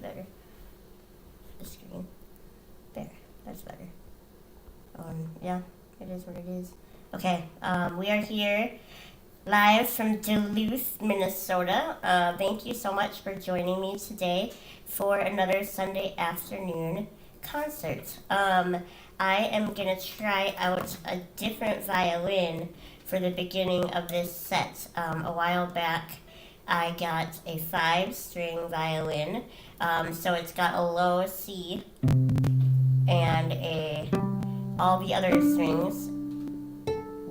better. The screen. There. That's better. Yeah, it is what it is. Okay, we are here live from Duluth, Minnesota. Thank you so much for joining me today for another Sunday afternoon concert. I am going to try out a different violin for the beginning of this set. A while back, I got a 5-string violin. So it's got a low C and all the other strings,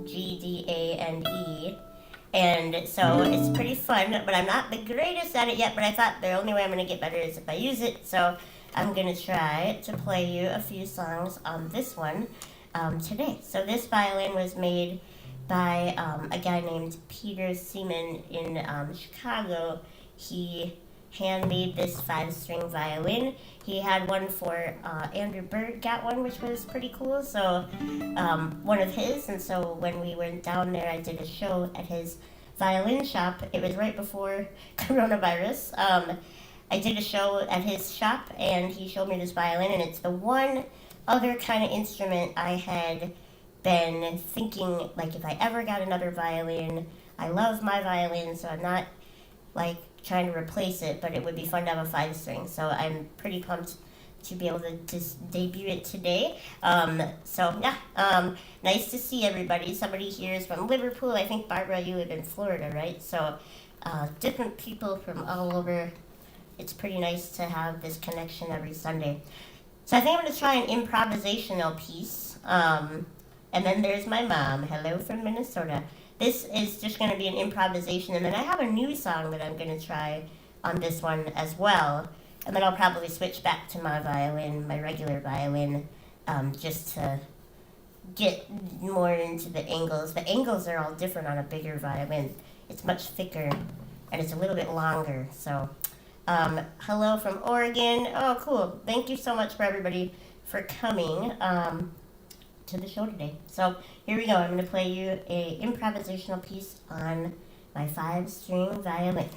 G, D, A, and E. And so it's pretty fun, but I'm not the greatest at it yet, but I thought the only way I'm going to get better is if I use it. So I'm going to try to play you a few songs on this one today. So this violin was made by a guy named Peter Seaman in Chicago. He handmade this 5-string violin. He had one for Andrew Bird got one, which was pretty cool. So one of his, and so when we went down there, I did a show at his violin shop. It was right before coronavirus. I did a show at his shop, and he showed me this violin, and it's the one other kind of instrument I had been thinking, like, if I ever got another violin. I love my violin, so I'm not like trying to replace it, but it would be fun to have a 5-string. So I'm pretty pumped to be able to just debut it today. So yeah, nice to see everybody. Somebody here is from Liverpool. I think Barbara, you live in Florida, right? So different people from all over. It's pretty nice to have this connection every Sunday. So I think I'm going to try an improvisational piece. And then there's my mom. Hello from Minnesota. This is just going to be an improvisation, and then I have a new song that I'm going to try on this one as well. And then I'll probably switch back to my violin, my regular violin, just to get more into the angles. The angles are all different on a bigger violin. It's much thicker, and it's a little bit longer. So, hello from Oregon. Oh, cool. Thank you so much for everybody for coming to the show today. So here we go. I'm going to play you a improvisational piece on my 5-string violin.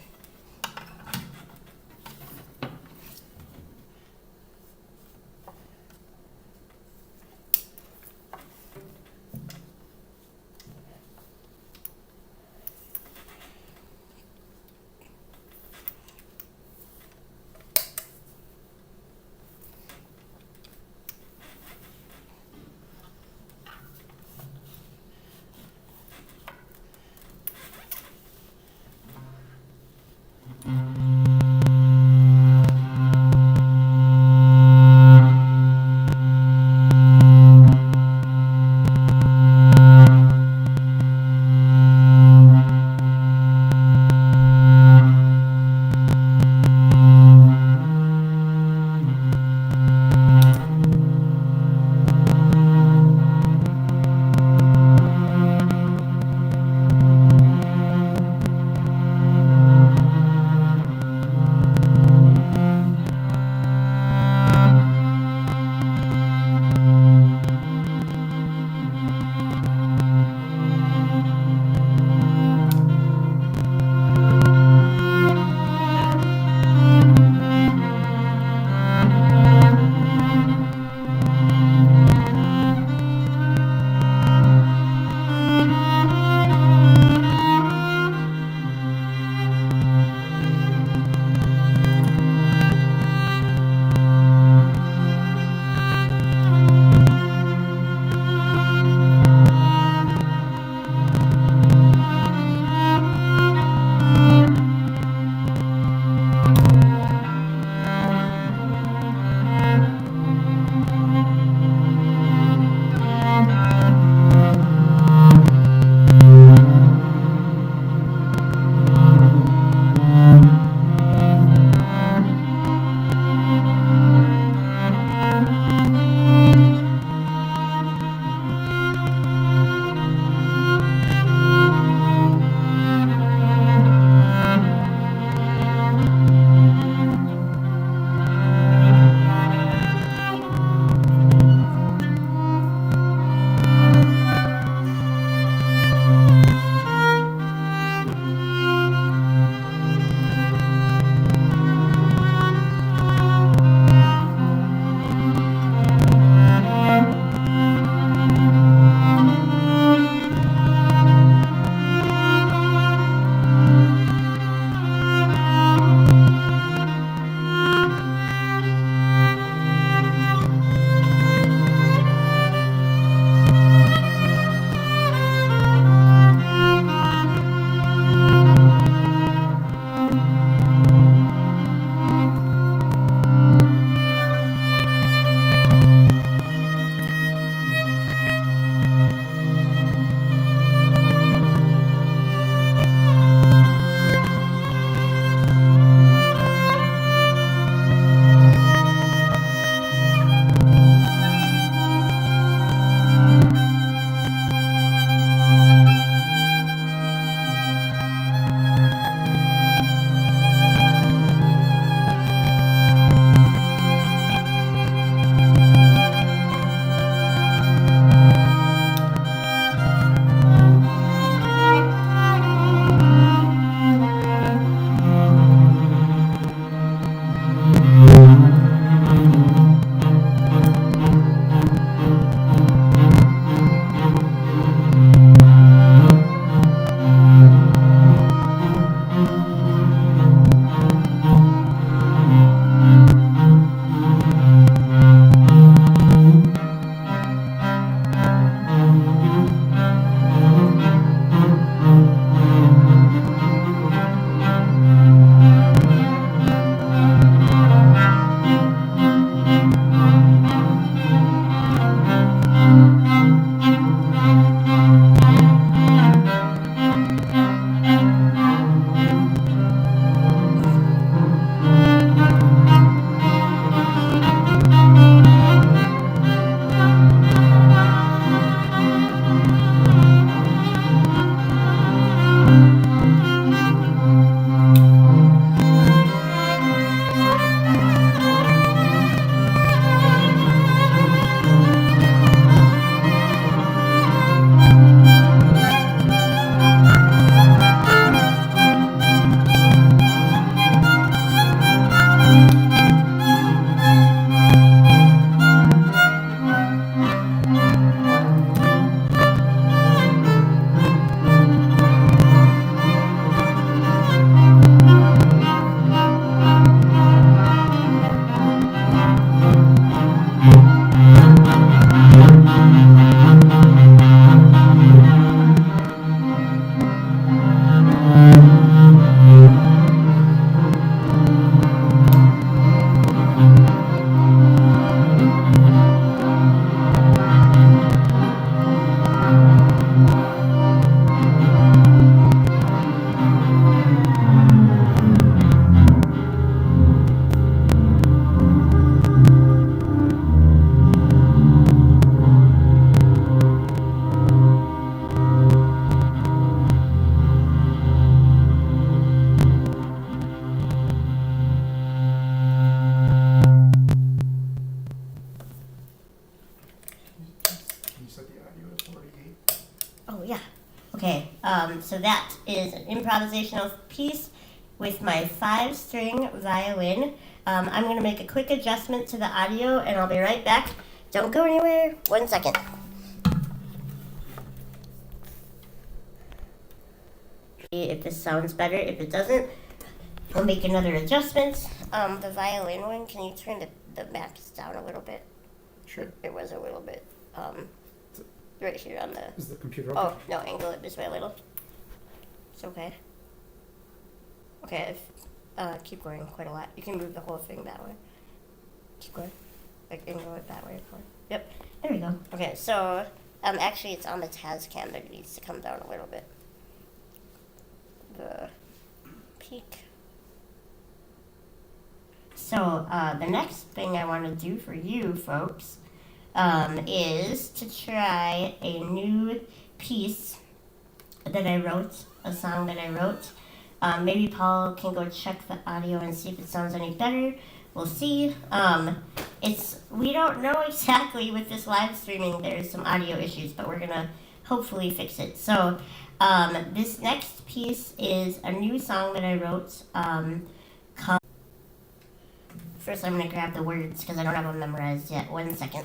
So that is an improvisational piece with my 5-string violin. I'm going to make a quick adjustment to the audio, and I'll be right back. Don't go anywhere. 1 second. If this sounds better. If it doesn't, I'll make another adjustment. The violin one, can you turn the max down a little bit? Sure. It was a little bit, right here on the... Is the computer okay? Oh, no, angle it this way a little. It's okay. Okay, keep going quite a lot. You can move the whole thing that way. Keep going. Like, angle it that way. Yep, there we go. Okay, so, actually it's on the Tascam that it needs to come down a little bit. The peak. So, the next thing I want to do for you folks is to try a new piece that I wrote, a song that I wrote. Maybe Paul can go check the audio and see if it sounds any better. We'll see. We don't know exactly with this live streaming. There's some audio issues, but we're gonna hopefully fix it. So, this next piece is a new song that I wrote. First, I'm going to grab the words because I don't have them memorized yet. 1 second.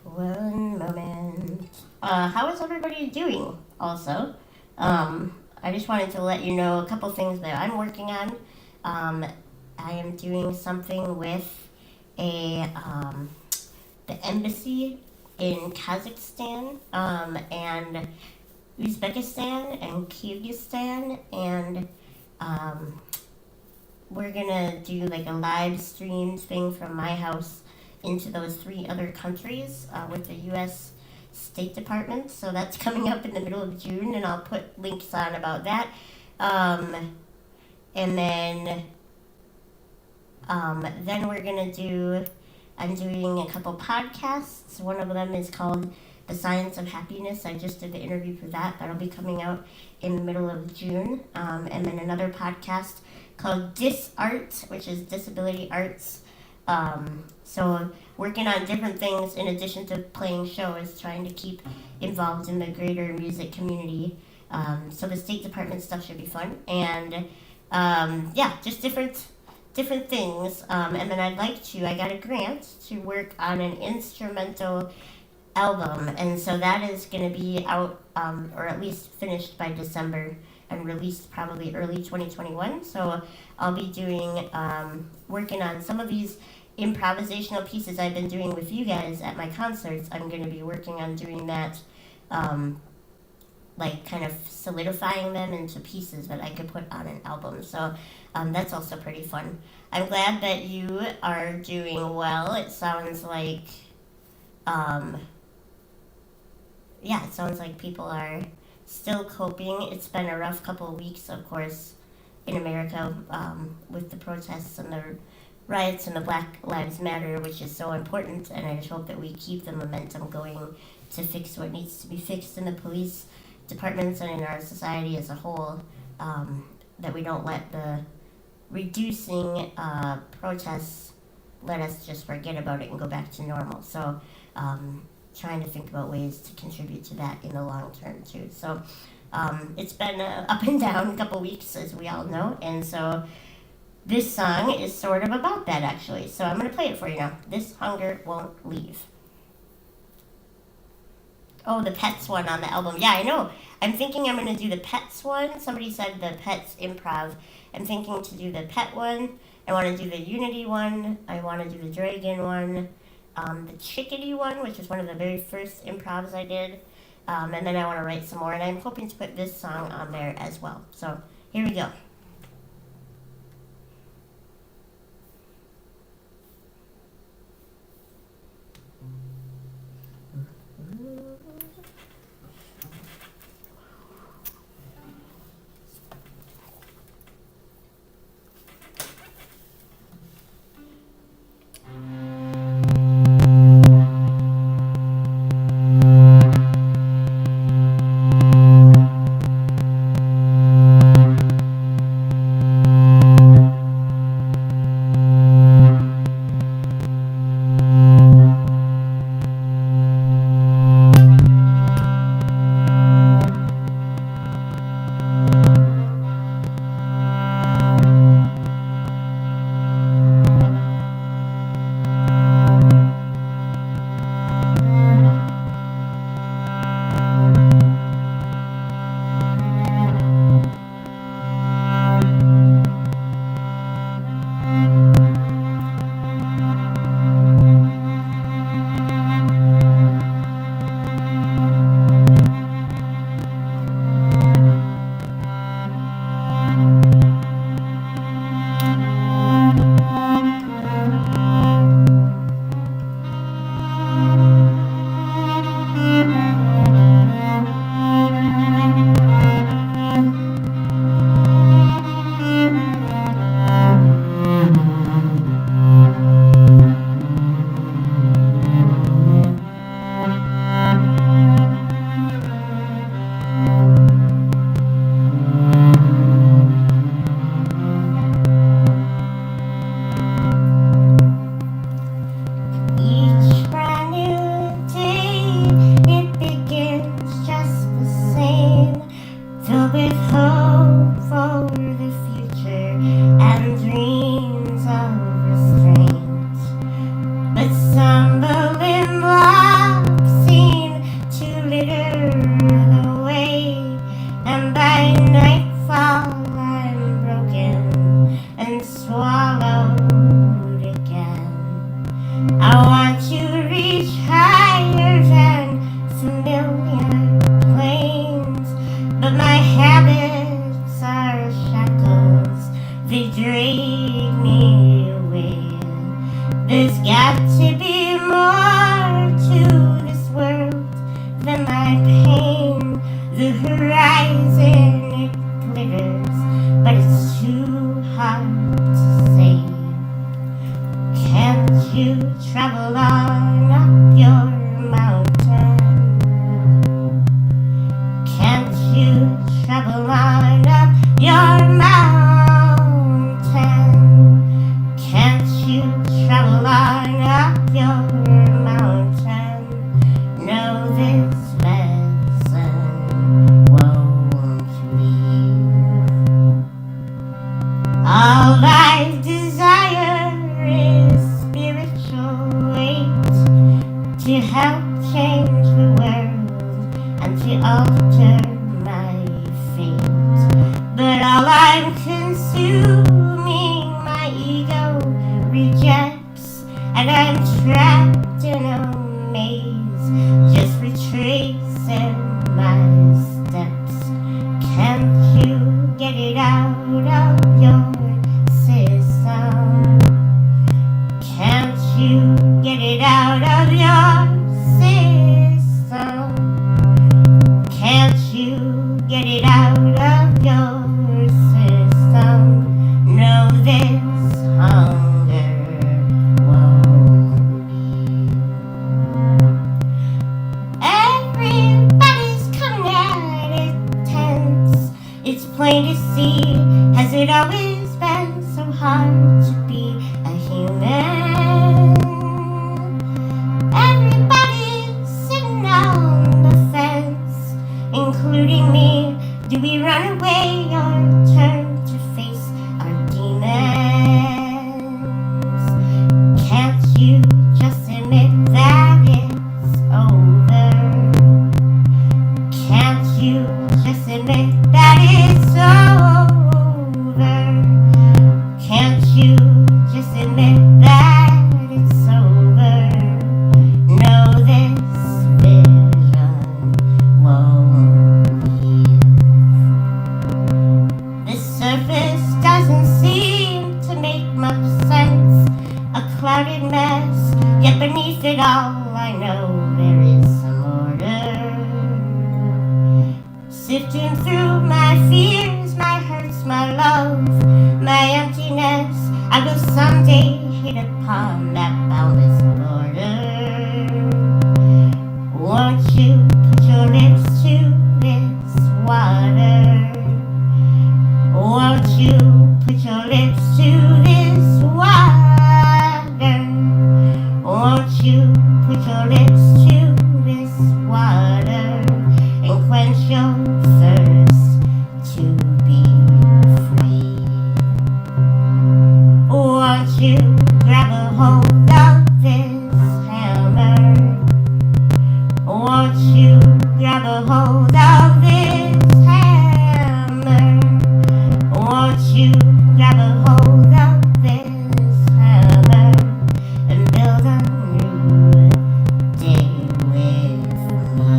One moment. How is everybody doing also? I just wanted to let you know a couple things that I'm working on. I am doing something with the embassy in Kazakhstan, and Uzbekistan and Kyrgyzstan, and we're gonna do like a live stream thing from my house into those 3 other countries with the U.S. State Department. So that's coming up in the middle of June, and I'll put links on about that. And then we're gonna I'm doing a couple podcasts. One of them is called The Science of Happiness. I just did the interview for that. That'll be coming out in the middle of June. And then another podcast called DisArt, which is Disability Arts. So working on different things in addition to playing shows, trying to keep involved in the greater music community. So the State Department stuff should be fun. And just different things. And then I got a grant to work on an instrumental album, and so that is going to be out, or at least finished by December and released probably early 2021. So I'll be working on some of these improvisational pieces I've been doing with you guys at my concerts. I'm going to be working on doing that, kind of solidifying them into pieces that I could put on an album. So that's also pretty fun. I'm glad that you are doing well. It sounds like it sounds like people are still coping. It's been a rough couple of weeks, of course, in America with the protests and the riots and the Black Lives Matter, which is so important. And I just hope that we keep the momentum going to fix what needs to be fixed in the police departments and in our society as a whole, that we don't let the reducing protests let us just forget about it and go back to normal. So trying to think about ways to contribute to that in the long term too. So it's been up and down a couple weeks, as we all know, and so this song is sort of about that actually. So I'm going to play it for you now. This Hunger Won't Leave. Oh, the Pets one on the album. Yeah, I know. I'm thinking I'm going to do the Pets one. Somebody said the Pets improv. I'm thinking to do the Pet one. I want to do the Unity one. I want to do the Dragon one. The Chickadee one, which is one of the very first improvs I did. And then I want to write some more. And I'm hoping to put this song on there as well. So here we go. filled with hope for the future and dreams of restraint. But stumbling blocks seem to litter the way, and by nightfall I'm broken and swallowed again. I want to reach higher than familiar planes, but my habits are shackles, they drag me away. There's got to be more to this world than my pain. The horizon, it glitters, but it's too hard to say. Can't you travel on up your mountain? Can't you travel on up your mountain? Can't you travel on up your mountain? No, this lesson won't leave. All I desire is spiritual weight to help change the world and to alter my fate. But all I'm consuming, my ego rejects, and I'm trapped in a maze, just retracing my steps. Can't you get it out of your system? Can't you get it out of your system? Can't you get it out of your system? No, this hunger won't leave. Everybody's coming at it tense. It's plain to see, has it always been so hard to be a human? Everybody's sitting on the fence, including me. Do we run away or turn to face our demons? Can't you just admit that it's over? Can't you just admit that it's over? Can't you just admit that it's over? No, this vision won't leave. The surface doesn't seem to make much sense, a clouded mess, yet beneath it all I know there is some order. Sifting through my fears, my hurts, my love, my emptiness, I will someday hit upon that boundless border. Won't you put your lips to this water? Won't you put your lips to this water? Won't you put your lips to this water and quench your thirst to be free? Won't you grab a hold of this hammer? Won't you grab a hold of this hammer? Won't you grab a hold of this hammer and build a new day with me?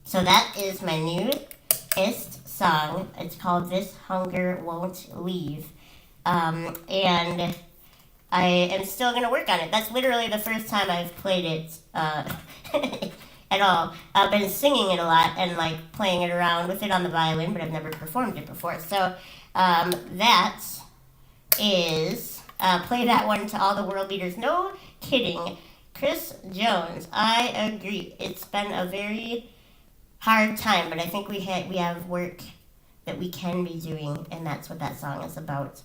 So that is my newest song. It's called This Hunger Won't Leave. And I am still going to work on it. That's literally the first time I've played it at all. I've been singing it a lot and like playing it around with it on the violin, but I've never performed it before. So that is, play that one to all the world leaders. No kidding. Chris Jones, I agree. It's been a very hard time, but I think we have work that we can be doing, and that's what that song is about.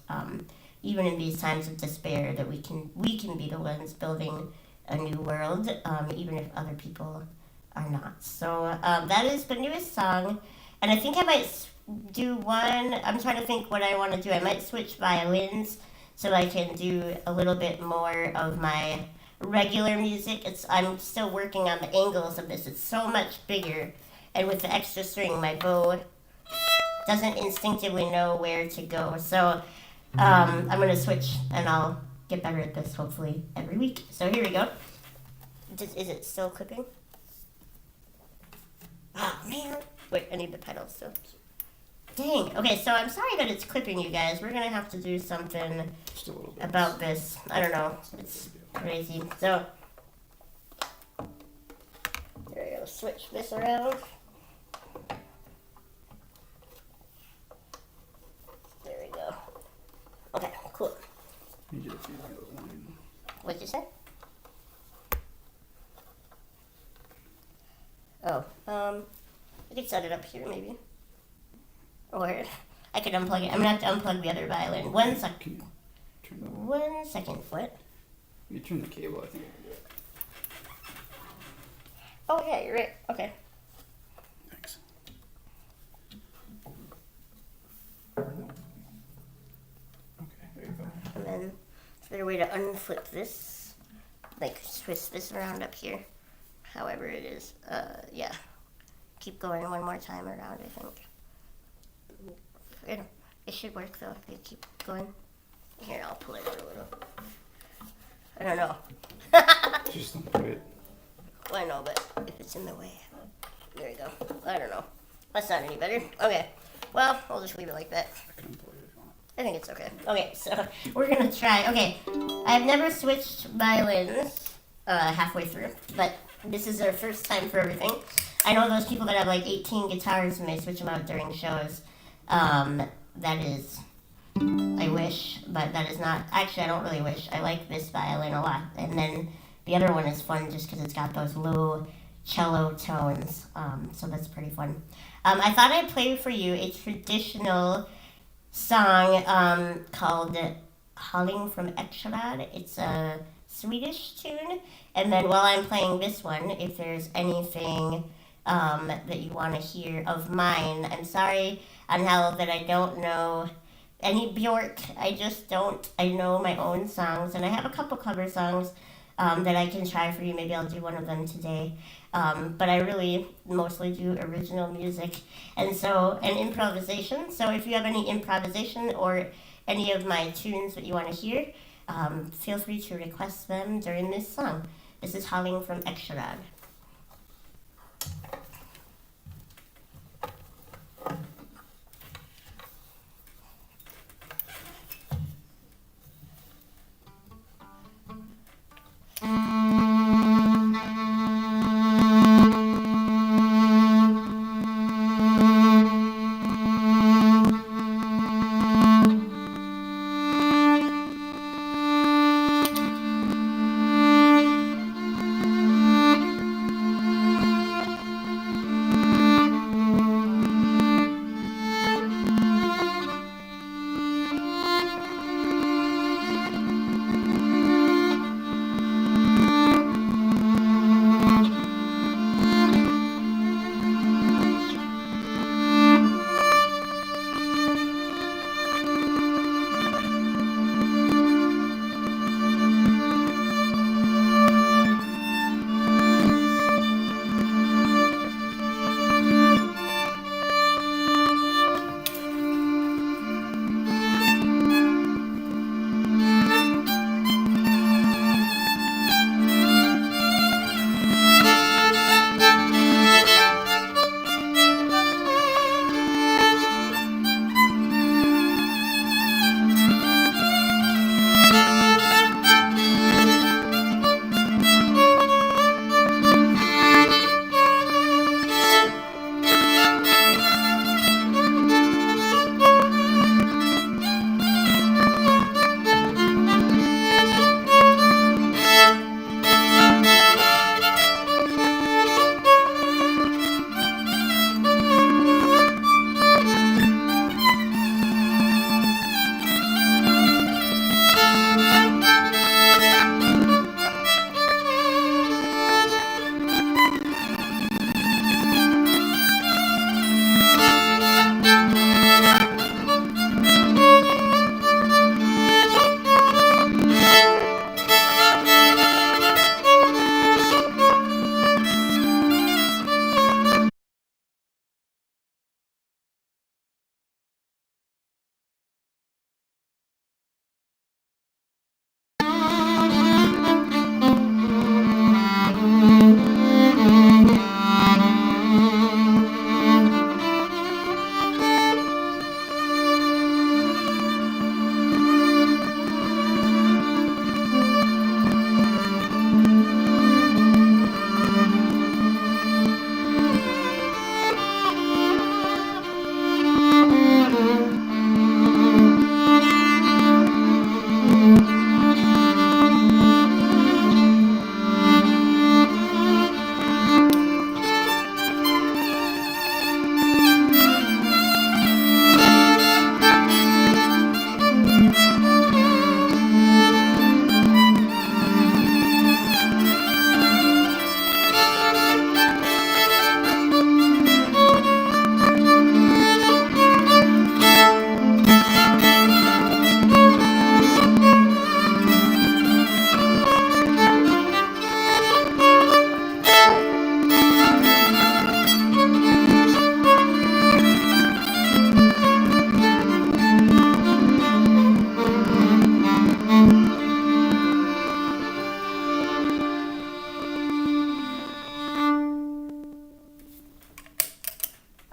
Even in these times of despair, that we can be the ones building a new world, even if other people are not. So that is the newest song, and I think I might do one. I'm trying to think what I want to do. I might switch violins so I can do a little bit more of my regular music. I'm still working on the angles of this. It's so much bigger, and with the extra string, my bow doesn't instinctively know where to go. So I'm gonna switch, and I'll get better at this hopefully every week. So here we go. Is it still clipping? Oh man! Wait, I need the pedal still. Dang. Okay, so I'm sorry that it's clipping, you guys. We're gonna have to do something about this. I don't know. It's crazy. So there we go. Switch this around. There we go. Okay, cool. What'd you say? Oh, I could set it up here maybe. Or I could unplug it. I'm gonna have to unplug the other violin. 1 second. 1 second. What? You turn the cable, I think I can do it. Oh yeah, you're right. Okay. Thanks. Okay, there you go. And then is there a way to unflip this? Like twist this around up here? However it is. Yeah. Keep going one more time around, I think. It should work though if you keep going. Here, I'll pull it out a little. I don't know. Just don't put it. Well, I know, but if it's in the way. There we go. I don't know. That's not any better. Okay. Well, I'll just leave it like that. I can unplug it if you want. I think it's okay. Okay, so we're gonna try. Okay, I've never switched violins halfway through, but this is our first time for everything. I know those people that have like 18 guitars and they switch them out during shows. That is, I wish, but that is not, actually I don't really wish. I like this violin a lot. And then the other one is fun just because it's got those low cello tones. So that's pretty fun. I thought I'd play for you a traditional song called Halling from Ekstrad. It's a Swedish tune. And then while I'm playing this one, if there's anything that you want to hear of mine, I'm sorry on how that I don't know any Bjork. I just don't. I know my own songs, and I have a couple cover songs that I can try for you. Maybe I'll do one of them today. But I really mostly do original music and improvisation. So if you have any improvisation or any of my tunes that you want to hear, feel free to request them during this song. This is Halling from Ekstrad.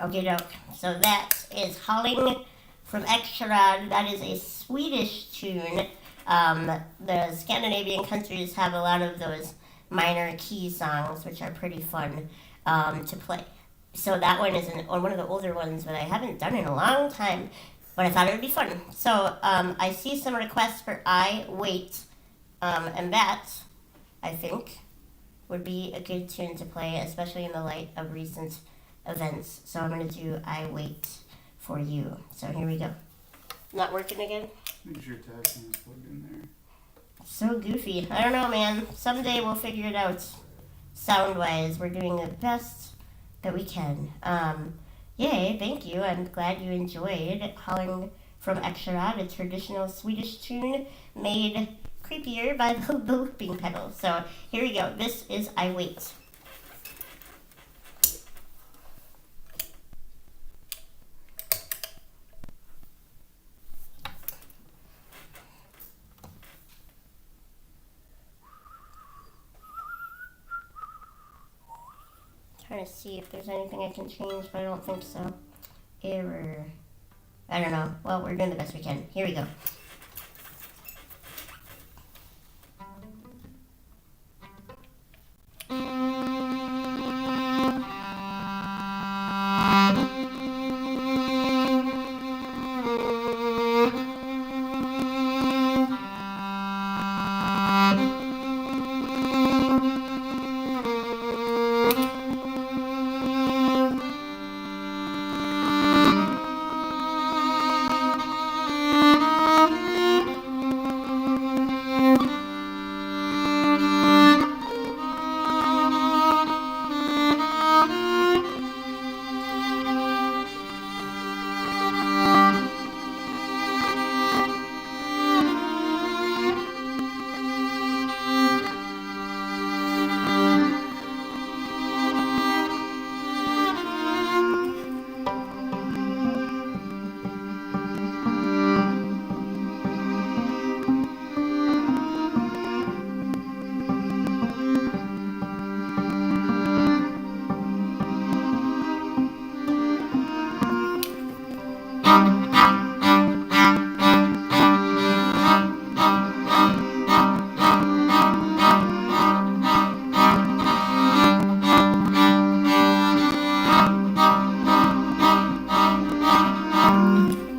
Okay, doke. So that is Hauling from Extrarad. That is a Swedish tune. The Scandinavian countries have a lot of those minor key songs, which are pretty fun to play. So that one is one of the older ones that I haven't done in a long time, but I thought it would be fun. So I see some requests for I Wait, and that, I think, would be a good tune to play, especially in the light of recent events. So I'm going to do I Wait for you. So here we go. Not working again? Make sure tapping is plugged in there. So goofy. I don't know, man. Someday we'll figure it out. Sound-wise, we're doing the best that we can. Yay, thank you. I'm glad you enjoyed Hauling from Extrarad, a traditional Swedish tune made creepier by the looping pedal. So here we go. This is I Wait. Trying to see if there's anything I can change, but I don't think so. Error. I don't know. Well, we're doing the best we can. Here we go.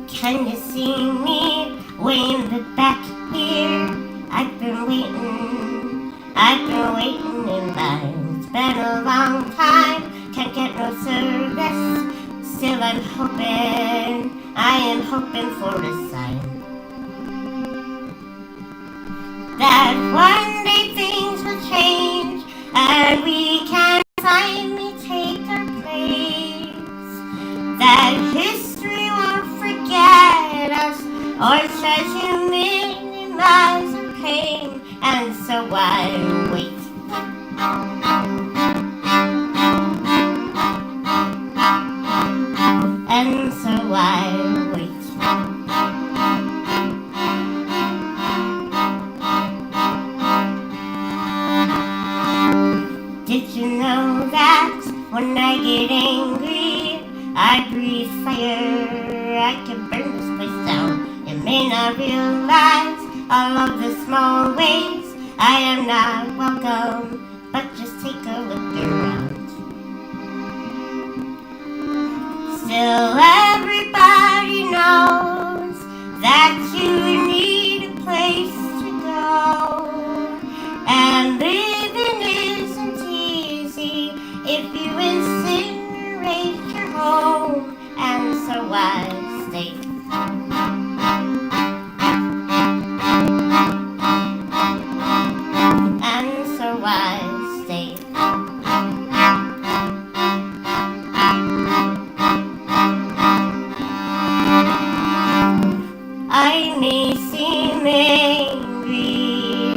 Can you see me way in the back here? I've been waiting in line. It's been a long time, can't get no service. Still I am hoping for a sign that one day things will change and we can finally take our place. That history won't forget us or try to minimize our pain, and so I wait. And so I wait. Did you know that when I get angry, I breathe fire? I can burn this place down. You may not realize all of the small ways I am not welcome, but just take a look around. Still everybody knows that you need a place to go, and living isn't easy if you incinerate your home, and so I stay. And so I stay. I may seem angry,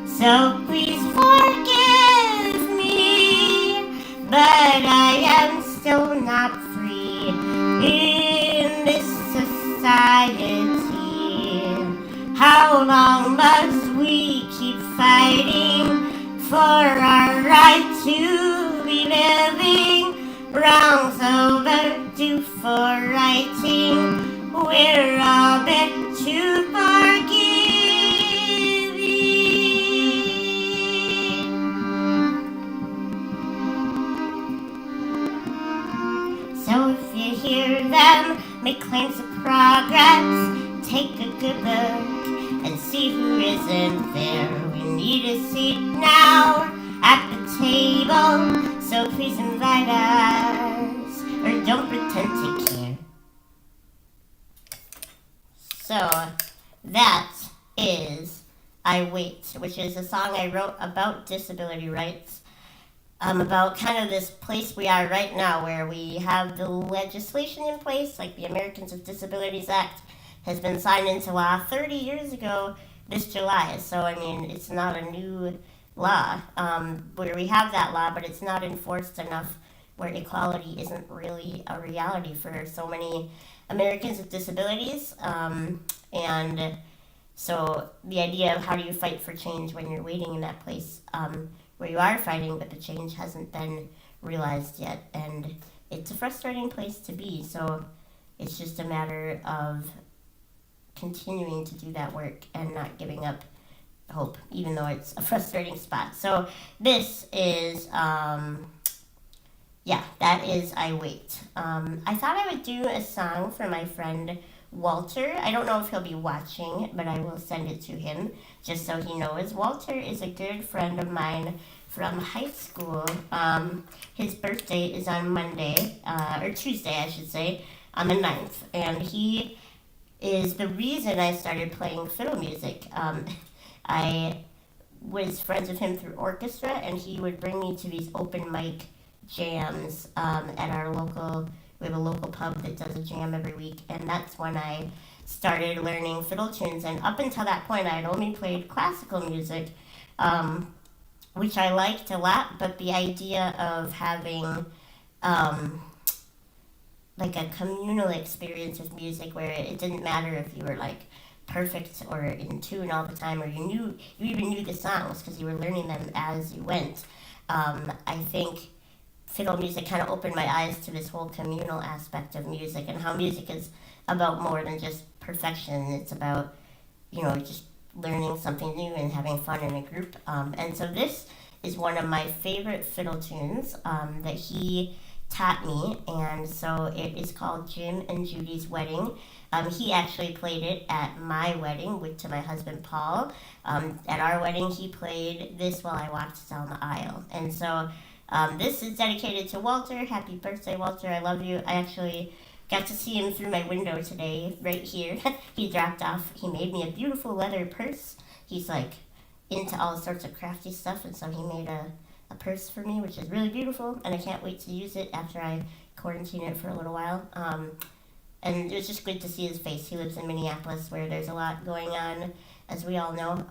so please forgive me, but I am still not free in this society. How long must we keep fighting for our right to be living? Wrongs overdue. do for writing. We're all meant to forgiving. So if you hear them make claims of progress, take a good look and see who isn't there. We need a seat now at the table, so please invite us, or don't pretend to care. So that is I Wait, which is a song I wrote about disability rights. About kind of this place we are right now where we have the legislation in place, like the Americans with Disabilities Act has been signed into law 30 years ago this July. So, I mean, it's not a new law where we have that law, but it's not enforced enough where equality isn't really a reality for so many Americans with disabilities. And so the idea of how do you fight for change when you're waiting in that place where you are fighting, but the change hasn't been realized yet. And it's a frustrating place to be. So it's just a matter of continuing to do that work and not giving up hope, even though it's a frustrating spot. So this is, that is I Wait. I thought I would do a song for my friend Walter. I don't know if he'll be watching, but I will send it to him just so he knows. Walter is a good friend of mine from high school. His birthday is on Monday, or Tuesday, I should say, on the 9th. And he is the reason I started playing fiddle music. I was friends with him through orchestra, and he would bring me to these open mic jams at our local. We have a local pub that does a jam every week, and that's when I started learning fiddle tunes. And up until that point, I had only played classical music, which I liked a lot, but the idea of having like a communal experience with music where it didn't matter if you were like perfect or in tune all the time, or you even knew the songs because you were learning them as you went. I think fiddle music kind of opened my eyes to this whole communal aspect of music and how music is about more than just perfection. It's about, just learning something new and having fun in a group. And so this is one of my favorite fiddle tunes that he taught me, and so it is called Jim and Judy's Wedding. He actually played it at my wedding to my husband Paul. At our wedding, he played this while I walked down the aisle. And so this is dedicated to Walter. Happy birthday, Walter. I love you. I actually got to see him through my window today, right here. He made me a beautiful leather purse. He's like into all sorts of crafty stuff, and so he made a purse for me, which is really beautiful, and I can't wait to use it after I quarantine it for a little while. And it was just good to see his face. He lives in Minneapolis, where there's a lot going on, as we all know,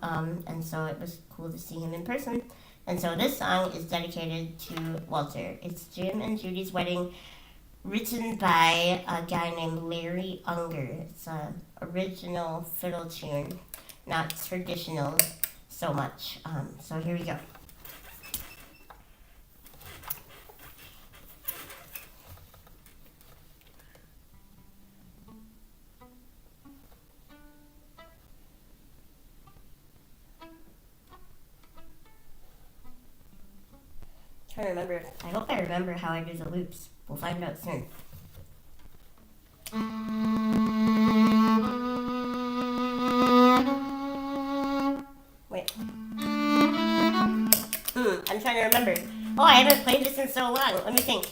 and so it was cool to see him in person. And so this song is dedicated to Walter. It's Jim and Judy's Wedding, written by a guy named Larry Unger. It's an original fiddle tune, not traditional so much. So here we go. Trying to remember. I hope I remember how I do the loops. We'll find out soon. Wait. I'm trying to remember. Oh, I haven't played this in so long. Let me think.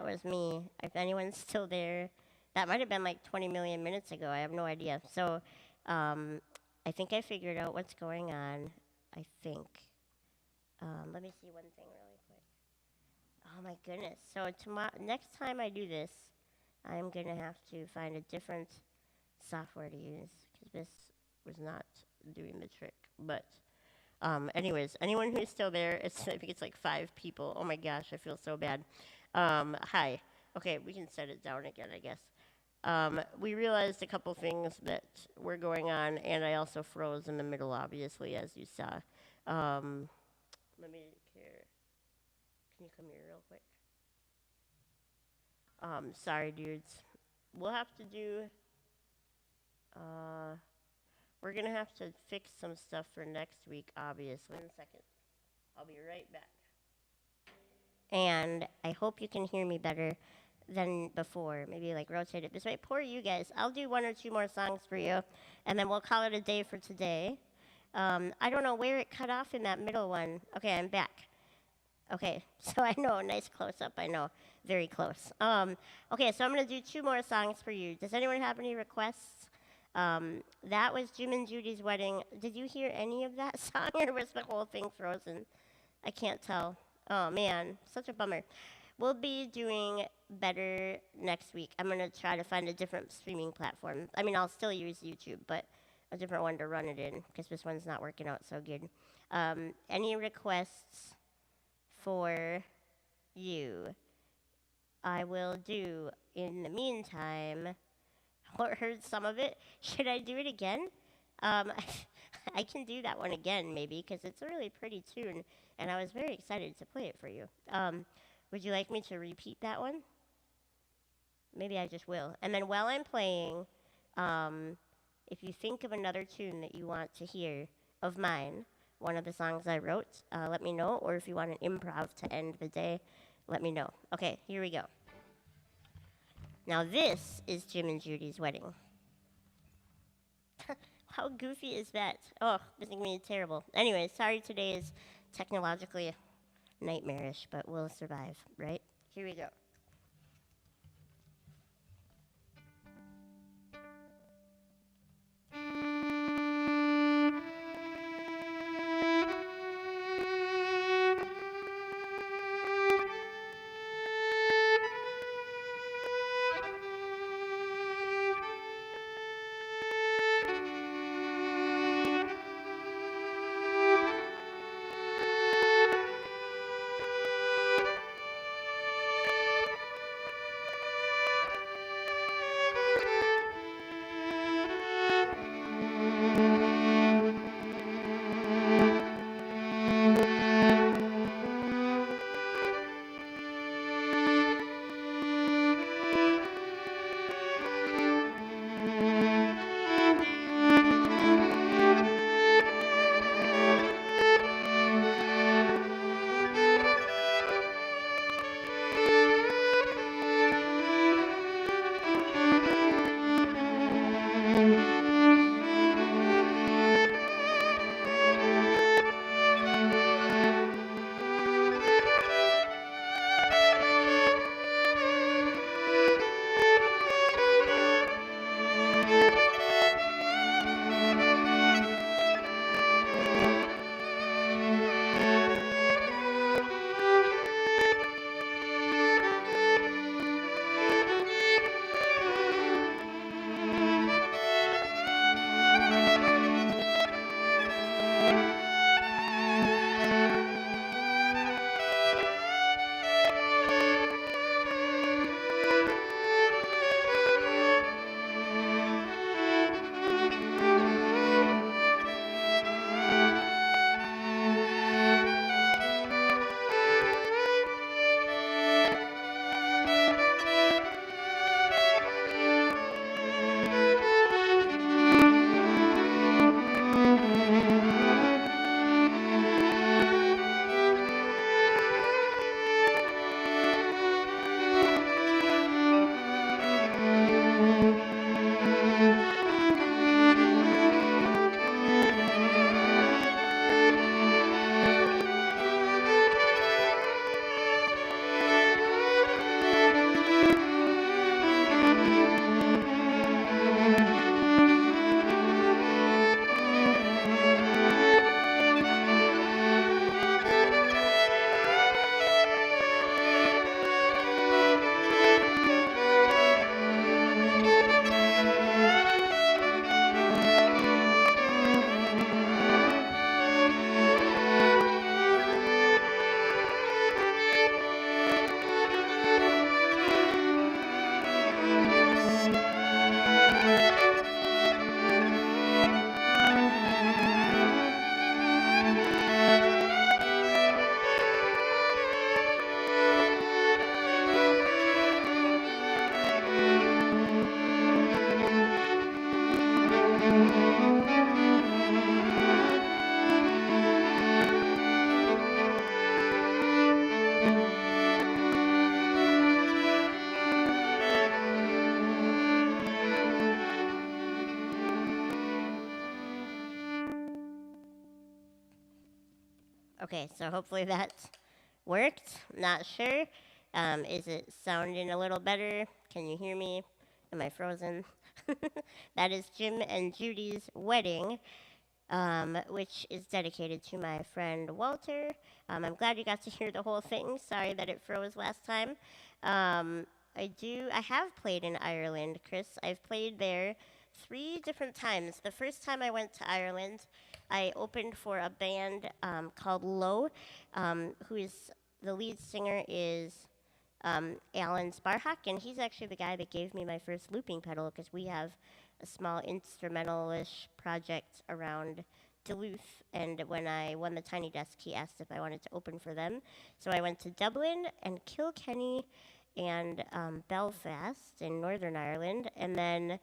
was me. If anyone's still there, that might have been like 20 million minutes ago. I have no idea. So, I think I figured out what's going on. I think. Let me see one thing really quick. Oh my goodness. So next time I do this, I'm gonna have to find a different software to use because this was not doing the trick. But anyways, anyone who's still there, I think it's like 5 people. Oh my gosh, I feel so bad. Hi. Okay, we can set it down again, I guess. We realized a couple things that were going on, and I also froze in the middle, obviously, as you saw. Let me here. Can you come here real quick? Sorry, dudes. We'll have to do. We're gonna have to fix some stuff for next week, obviously. 1 second. I'll be right back. And I hope you can hear me better than before. Maybe like rotate it this way. Poor you guys. I'll do 1 or 2 more songs for you, and then we'll call it a day for today. I don't know where it cut off in that middle one. Okay, I'm back. Okay, so I know, nice close up. I know, very close. Okay, so I'm gonna do 2 more songs for you. Does anyone have any requests? That was Jim and Judy's wedding. Did you hear any of that song, or was the whole thing frozen? I can't tell. Oh man, such a bummer. We'll be doing better next week. I'm gonna try to find a different streaming platform. I mean, I'll still use YouTube, but a different one to run it in because this one's not working out so good. Any requests for you? I will do in the meantime. Heard some of it. Should I do it again? I can do that one again, maybe, because it's a really pretty tune, and I was very excited to play it for you. Would you like me to repeat that one? Maybe I just will. And then while I'm playing, if you think of another tune that you want to hear of mine, one of the songs I wrote, let me know. Or if you want an improv to end the day, let me know. Okay, here we go. Now this is Jim and Judy's wedding. How goofy is that? Oh, this is going to be terrible. Anyway, sorry today is technologically nightmarish, but we'll survive, right? Here we go. Okay, so hopefully that worked. Not sure. Is it sounding a little better? Can you hear me? Am I frozen? That is Jim and Judy's wedding, which is dedicated to my friend Walter. I'm glad you got to hear the whole thing. Sorry that it froze last time. I have played in Ireland, Chris. I've played there 3 different times. The first time I went to Ireland, I opened for a band called Low, who is the lead singer is Alan Sparhawk, and he's actually the guy that gave me my first looping pedal because we have a small instrumental-ish project around Duluth. And when I won the Tiny Desk, he asked if I wanted to open for them. So I went to Dublin and Kilkenny and Belfast in Northern Ireland, and then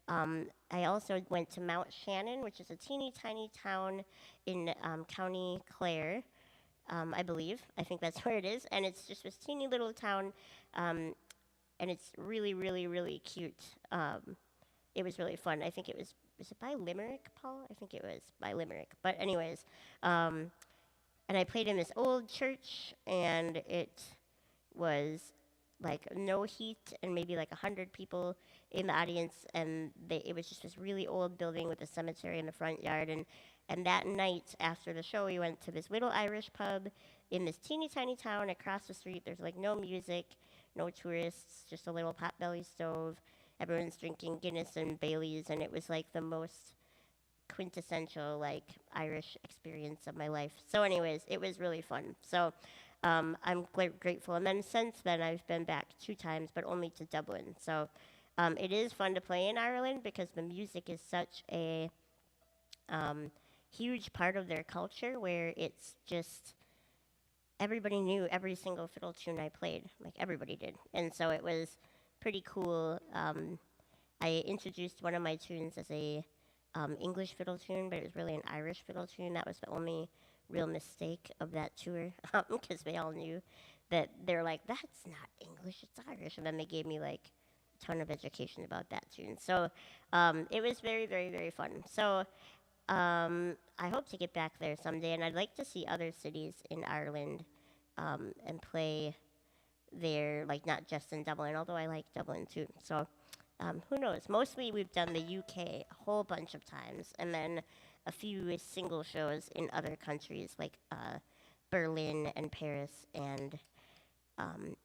I also went to Mount Shannon, which is a teeny tiny town in County Clare, I believe. I think that's where it is. And it's just this teeny little town, and it's really, really, really cute. It was really fun. I think it was it by Limerick, Paul? I think it was by Limerick. But anyways, and I played in this old church, and it was like no heat and maybe like 100 people in the audience, and it was just this really old building with a cemetery in the front yard. And that night after the show, we went to this little Irish pub in this teeny tiny town across the street. There's like no music, no tourists, just a little potbelly stove. Everyone's drinking Guinness and Baileys, and it was like the most quintessential like Irish experience of my life. So anyways, it was really fun. So I'm grateful. And then since then, I've been back 2 times, but only to Dublin. So it is fun to play in Ireland because the music is such a huge part of their culture where it's just everybody knew every single fiddle tune I played. Like everybody did. And so it was pretty cool. I introduced one of my tunes as a English fiddle tune, but it was really an Irish fiddle tune. That was the only real mistake of that tour because they all knew that they're like, that's not English, it's Irish. And then they gave me like a ton of education about that tune. So it was very, very, very fun. So I hope to get back there someday, and I'd like to see other cities in Ireland and play there, like not just in Dublin, although I like Dublin too. So who knows? Mostly we've done the UK a whole bunch of times, and then a few single shows in other countries like Berlin and Paris and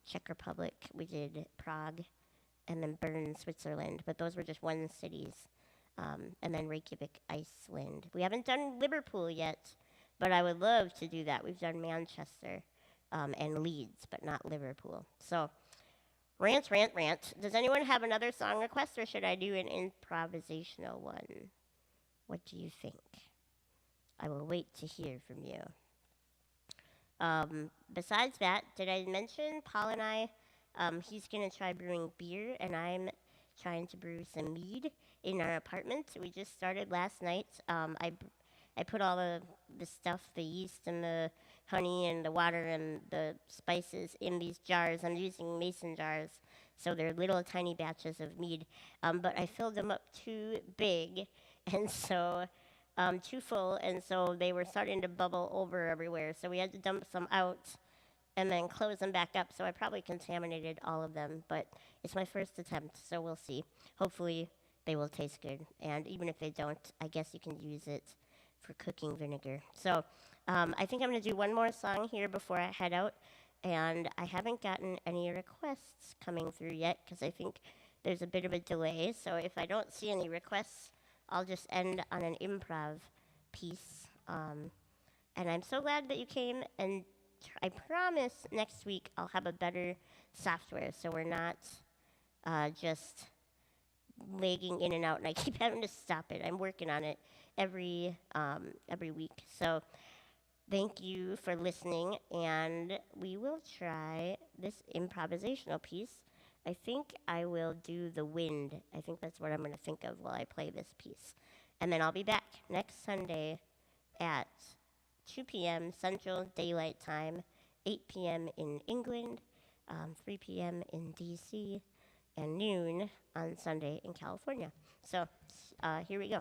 Czech Republic. We did Prague and then Bern, Switzerland, but those were just one cities. And then Reykjavik, Iceland. We haven't done Liverpool yet, but I would love to do that. We've done Manchester and Leeds, but not Liverpool. So, rant, rant, rant. Does anyone have another song request, or should I do an improvisational one? What do you think? I will wait to hear from you. Besides that, did I mention Paul and I, he's going to try brewing beer, and I'm trying to brew some mead in our apartment. We just started last night. I put all the stuff, the yeast and the honey and the water and the spices in these jars. I'm using mason jars, so they're little tiny batches of mead. But I filled them up too big, and so too full, and so they were starting to bubble over everywhere. So we had to dump some out and then close them back up. So I probably contaminated all of them, but it's my first attempt, so we'll see. Hopefully they will taste good, and even if they don't, I guess you can use it for cooking vinegar. So I think I'm going to do one more song here before I head out, and I haven't gotten any requests coming through yet because I think there's a bit of a delay. So if I don't see any requests, I'll just end on an improv piece. And I'm so glad that you came, and I promise next week I'll have a better software so we're not just lagging in and out, and I keep having to stop it. I'm working on it every week. So thank you for listening, and we will try this improvisational piece. I think I will do the wind. I think that's what I'm going to think of while I play this piece. And then I'll be back next Sunday at 2 p.m. Central Daylight Time, 8 p.m. in England, 3 p.m. in D.C., and noon on Sunday in California. So here we go.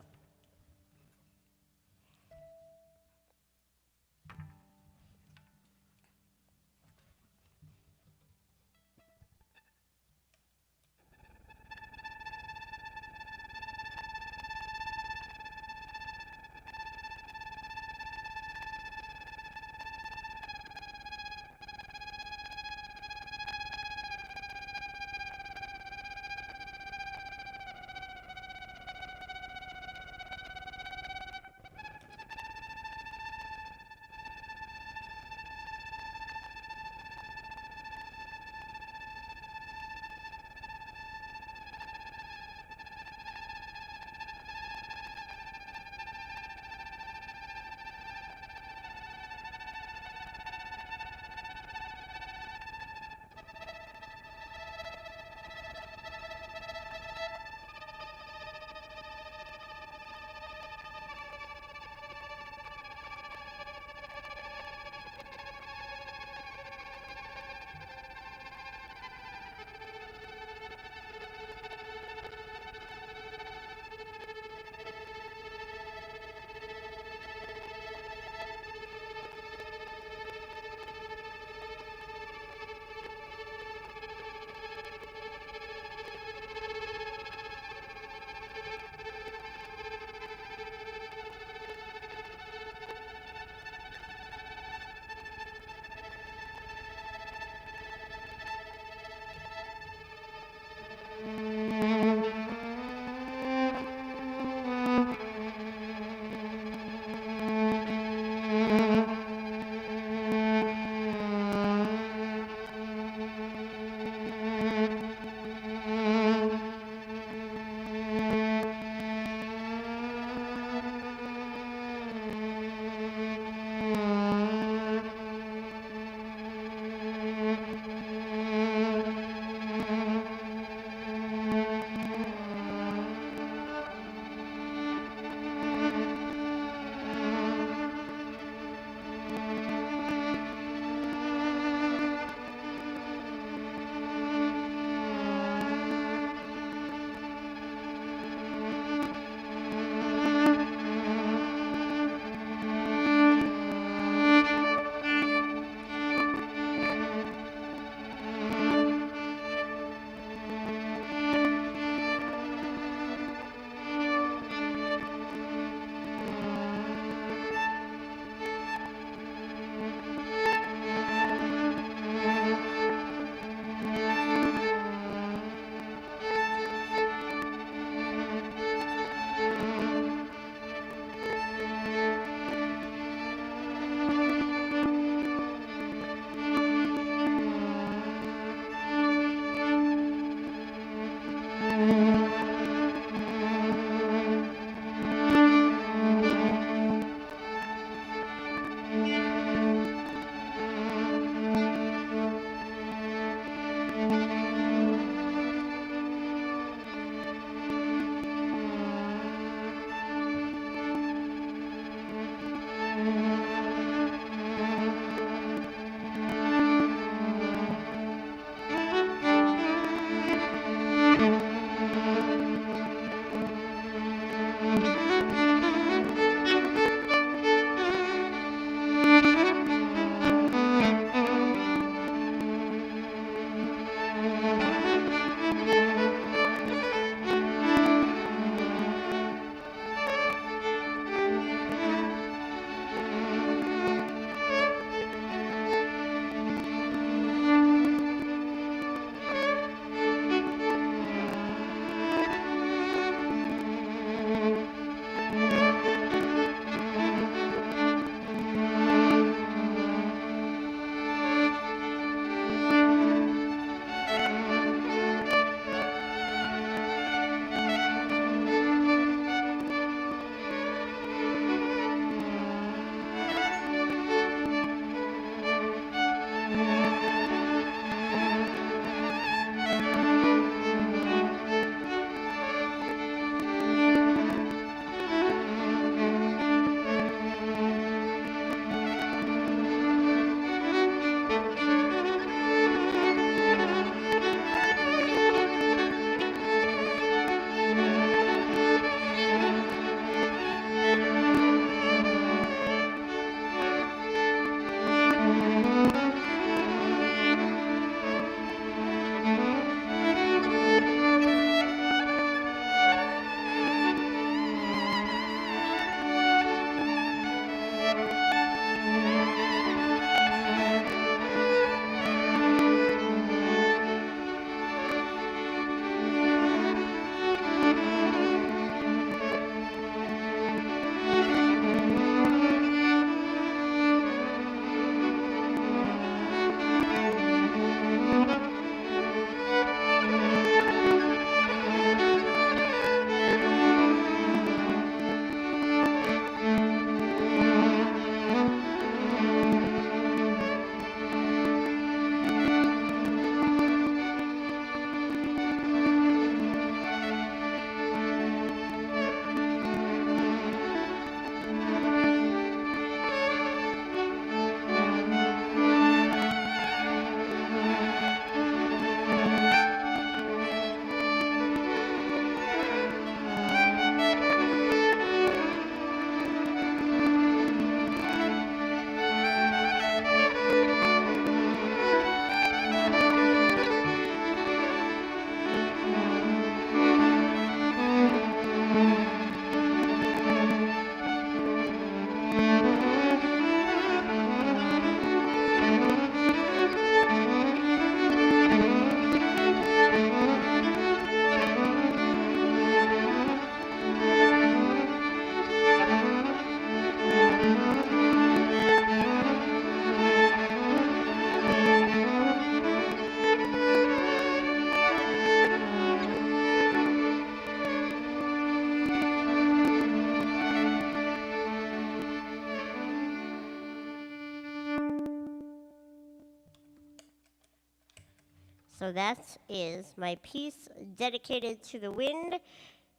So that is my piece dedicated to the wind.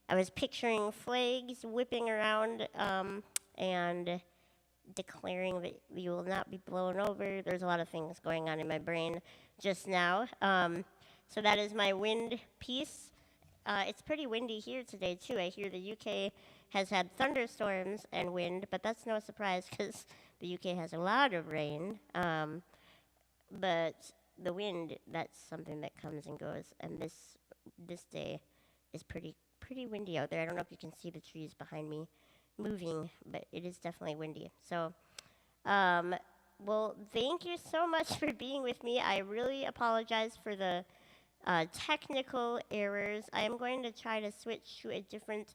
I was picturing flags whipping around and declaring that you will not be blown over. There's a lot of things going on in my brain just now. So that is my wind piece. It's pretty windy here today, too. I hear the UK has had thunderstorms and wind, but that's no surprise because the UK has a lot of rain. But the wind, that's something that comes and goes. And this day is pretty windy out there. I don't know if you can see the trees behind me moving, but it is definitely windy. So, well, thank you so much for being with me. I really apologize for the technical errors. I am going to try to switch to a different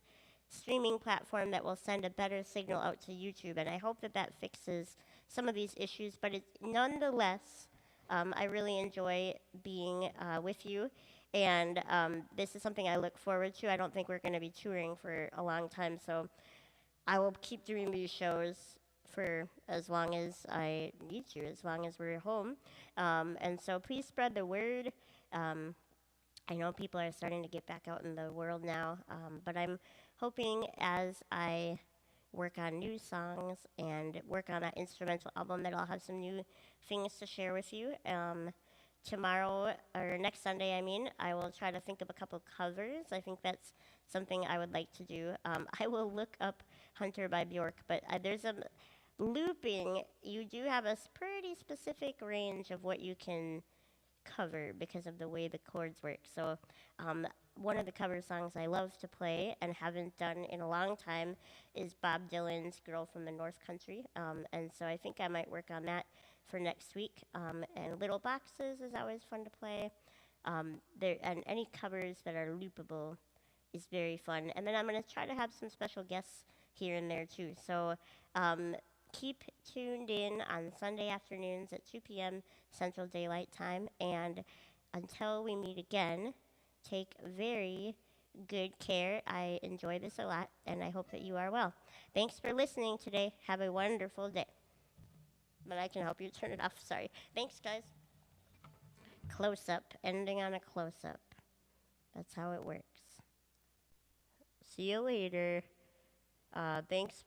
streaming platform that will send a better signal out to YouTube, and I hope that that fixes some of these issues. But nonetheless, I really enjoy being with you, and this is something I look forward to. I don't think we're going to be touring for a long time, so I will keep doing these shows for as long as I need to, as long as we're home. And so please spread the word. Um, I know people are starting to get back out in the world now, but I'm hoping as I work on new songs and work on an instrumental album that I'll have some new things to share with you. Tomorrow, or next Sunday, I mean, I will try to think of a couple covers. I think that's something I would like to do. I will look up Hunter by Bjork, but there's a looping. You do have a pretty specific range of what you can cover because of the way the chords work. So one of the cover songs I love to play and haven't done in a long time is Bob Dylan's Girl from the North Country. And so I think I might work on that for next week. And Little Boxes is always fun to play. And any covers that are loopable is very fun. And then I'm going to try to have some special guests here and there too. So keep tuned in on Sunday afternoons at 2 p.m. Central Daylight Time. And until we meet again, take very good care. I enjoy this a lot, and I hope that you are well. Thanks for listening today. Have a wonderful day. But I can help you turn it off. Sorry. Thanks, guys. Close up, ending on a close up. That's how it works. See you later. Thanks